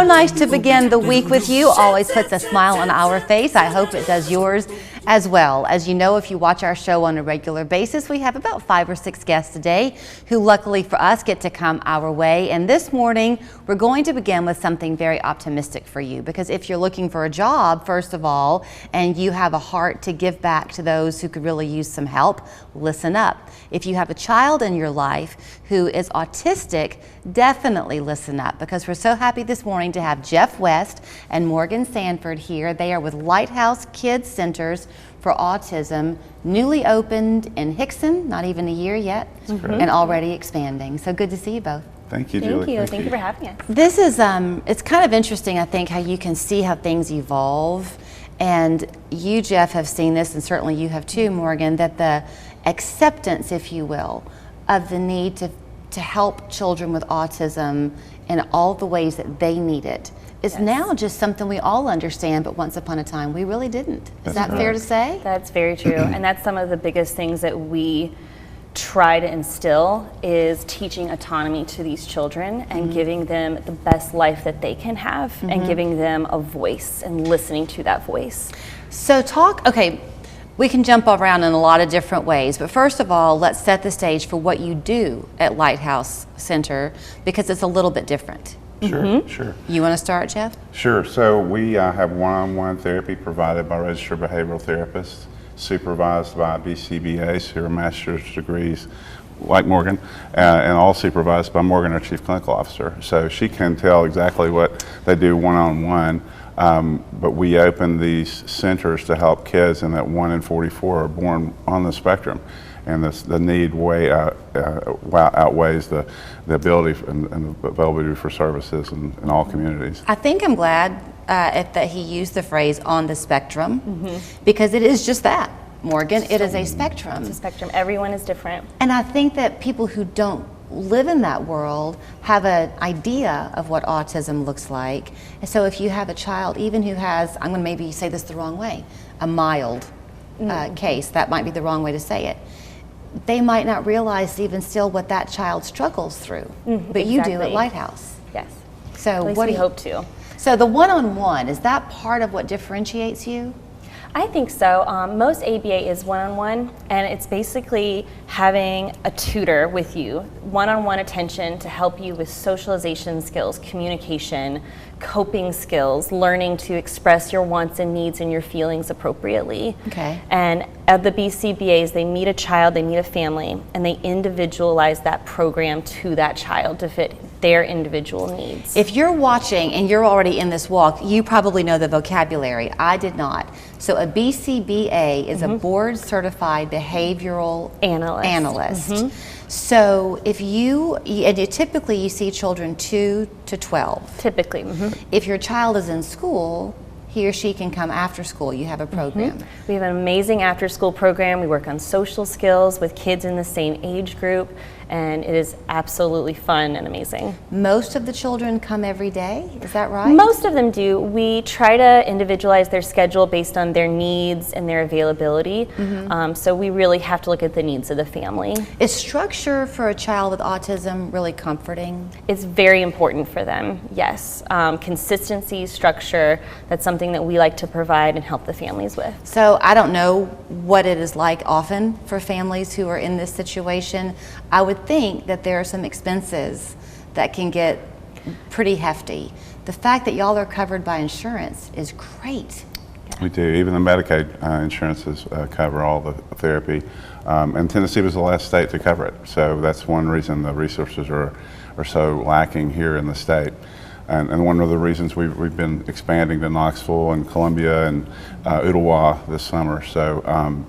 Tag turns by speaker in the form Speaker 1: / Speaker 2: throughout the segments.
Speaker 1: so nice to begin the week with you. Always puts a smile on our face. I hope it does yours as well. As you know, if you watch our show on a regular basis, we have about 5 or 6 guests a day who luckily for us get to come our way. And this morning, we're going to begin with something very optimistic for you, because if you're looking for a job, first of all, and you have a heart to give back to those who could really use some help, listen up. If you have a child in your life who is autistic, definitely listen up, because we're so happy this morning to have Jeff West and Morgan Sanford here. They are with Lighthouse Kids Centers for Autism, newly opened in Hickson, not even a year yet, and already expanding. So good to see you both.
Speaker 2: Thank you, Julie.
Speaker 3: Thank you for having us.
Speaker 1: This is, it's kind of interesting, I think, how you can see how things evolve. And you, Jeff, have seen this, and certainly you have too, Morgan, that the acceptance, if you will, of the need to help children with autism in all the ways that they need it is now just something we all understand, but once upon a time we really didn't. Is that fair to say?
Speaker 3: That's very true. And that's some of the biggest things that we try to instill is teaching autonomy to these children and giving them the best life that they can have and giving them a voice and listening to that voice.
Speaker 1: So okay, we can jump around in a lot of different ways, but first of all, let's set the stage for what you do at Lighthouse Center, because it's a little bit different.
Speaker 2: Sure.
Speaker 1: You want to start, Jeff?
Speaker 2: Sure. So we have one-on-one therapy provided by registered behavioral therapists, supervised by BCBAs who are master's degrees, like Morgan, and all supervised by Morgan, our chief clinical officer. So she can tell exactly what they do one-on-one. But we open these centers to help kids, and that 1 in 44 are born on the spectrum. And the need way outweighs the ability and the availability for services in all communities.
Speaker 1: I think I'm glad that he used the phrase "on the spectrum," because it is just that, Morgan. It is a spectrum.
Speaker 3: It's a spectrum. Everyone is different.
Speaker 1: And I think that people who don't live in that world have an idea of what autism looks like. And so if you have a child, even who has, I'm going to maybe say this the wrong way, a mild case, that might be the wrong way to say it, they might not realize even still what that child struggles through. But you do at Lighthouse.
Speaker 3: Yes.
Speaker 1: So
Speaker 3: at least
Speaker 1: what
Speaker 3: we hope to.
Speaker 1: So the one-on-one, is that part of what differentiates you?
Speaker 3: I think so. Most ABA is one-on-one, and it's basically having a tutor with you, one-on-one attention to help you with socialization skills, communication, coping skills, learning to express your wants and needs and your feelings appropriately.
Speaker 1: Okay.
Speaker 3: And at the BCBAs, they meet a child, they meet a family, and they individualize that program to that child to fit their individual needs.
Speaker 1: If you're watching and you're already in this walk, you probably know the vocabulary. I did not. So a BCBA is a board certified behavioral analyst. So if typically you see children 2 to 12.
Speaker 3: Typically.
Speaker 1: If your child is in school, he or she can come after school. You have a program.
Speaker 3: We have an amazing after school program. We work on social skills with kids in the same age group, and it is absolutely fun and amazing.
Speaker 1: Most of the children come every day, is that right?
Speaker 3: Most of them do. We try to individualize their schedule based on their needs and their availability. So we really have to look at the needs of the family.
Speaker 1: Is structure for a child with autism really comforting?
Speaker 3: It's very important for them, yes. Consistency, structure, that's something that we like to provide and help the families with.
Speaker 1: So I don't know what it is like often for families who are in this situation. I would think that there are some expenses that can get pretty hefty. The fact that y'all are covered by insurance is great.
Speaker 2: We do. Even the Medicaid insurances cover all the therapy. And Tennessee was the last state to cover it. So that's one reason the resources are so lacking here in the state. And one of the reasons we've been expanding to Knoxville and Columbia and Ottawa this summer, so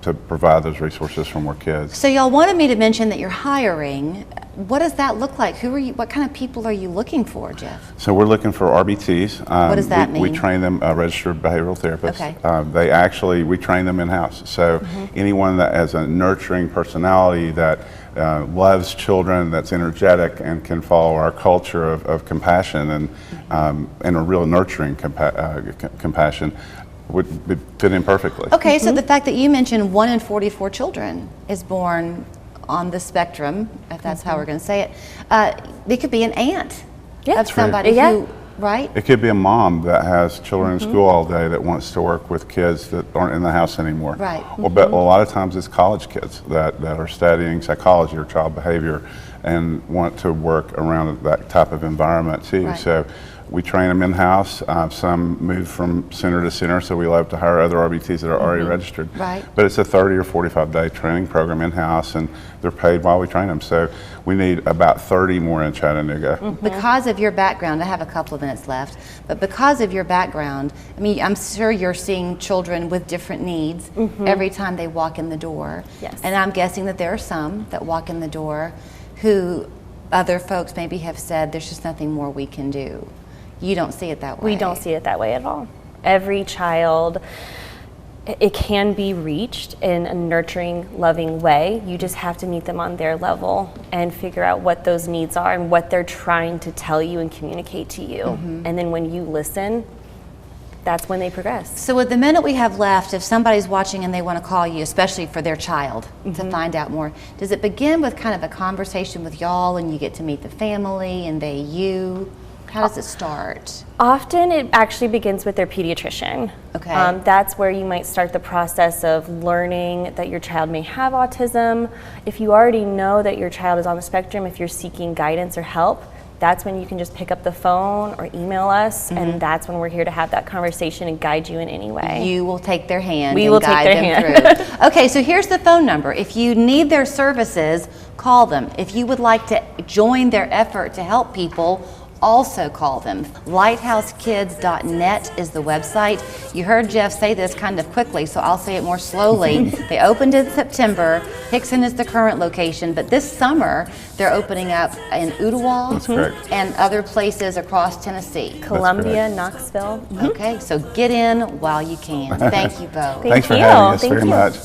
Speaker 2: to provide those resources for more kids.
Speaker 1: So y'all wanted me to mention that you're hiring. What does that look like? What kind of people are you looking for, Jeff?
Speaker 2: So we're looking for RBTs.
Speaker 1: What does that mean?
Speaker 2: We train them registered behavioral therapists.
Speaker 1: Okay.
Speaker 2: We train them in-house. So anyone that has a nurturing personality that loves children, that's energetic and can follow our culture of compassion and a real nurturing compassion would fit in perfectly.
Speaker 1: Okay, so the fact that you mentioned 1 in 44 children is born on the spectrum, if that's how we're going to say it, it could be an aunt of somebody who Right.
Speaker 2: It could be a mom that has children in school all day that wants to work with kids that aren't in the house anymore.
Speaker 1: Right.
Speaker 2: Well, but a lot of times it's college kids that are studying psychology or child behavior and want to work around that type of environment too.
Speaker 1: Right.
Speaker 2: So we train them in-house. Some move from center to center, so we love to hire other RBTs that are already registered.
Speaker 1: Right.
Speaker 2: But it's a 30 or 45-day training program in-house, and they're paid while we train them. So we need about 30 more in Chattanooga.
Speaker 1: Because of your background, I have a couple of minutes left, but because of your background, I mean, I'm sure you're seeing children with different needs every time they walk in the door.
Speaker 3: Yes.
Speaker 1: And I'm guessing that there are some that walk in the door who other folks maybe have said, there's just nothing more we can do. You don't see it that way.
Speaker 3: We don't see it that way at all. Every child, it can be reached in a nurturing, loving way. You just have to meet them on their level and figure out what those needs are and what they're trying to tell you and communicate to you. And then when you listen, that's when they progress.
Speaker 1: So with the minute we have left, if somebody's watching and they want to call you, especially for their child, to find out more, does it begin with kind of a conversation with y'all and you get to meet the family and they you? How does it start?
Speaker 3: Often it actually begins with their pediatrician.
Speaker 1: Okay.
Speaker 3: That's where you might start the process of learning that your child may have autism. If you already know that your child is on the spectrum, if you're seeking guidance or help, that's when you can just pick up the phone or email us, and that's when we're here to have that conversation and guide you in any way.
Speaker 1: You will take their hand
Speaker 3: We
Speaker 1: and
Speaker 3: will take
Speaker 1: guide
Speaker 3: their
Speaker 1: them
Speaker 3: hand.
Speaker 1: through. Okay, so here's the phone number. If you need their services, call them. If you would like to join their effort to help people, also call them. lighthousekids.net is the website. You heard Jeff say this kind of quickly, so I'll say it more slowly. They opened in September. Hickson is the current location, but this summer they're opening up in Ottawa
Speaker 2: That's correct.
Speaker 1: and other places across Tennessee.
Speaker 3: Columbia,
Speaker 2: correct.
Speaker 3: Knoxville.
Speaker 1: Okay, so get in while you can. Thank you both.
Speaker 2: Thanks for
Speaker 3: you.
Speaker 2: having us
Speaker 3: Thank
Speaker 2: very
Speaker 3: you.
Speaker 2: much.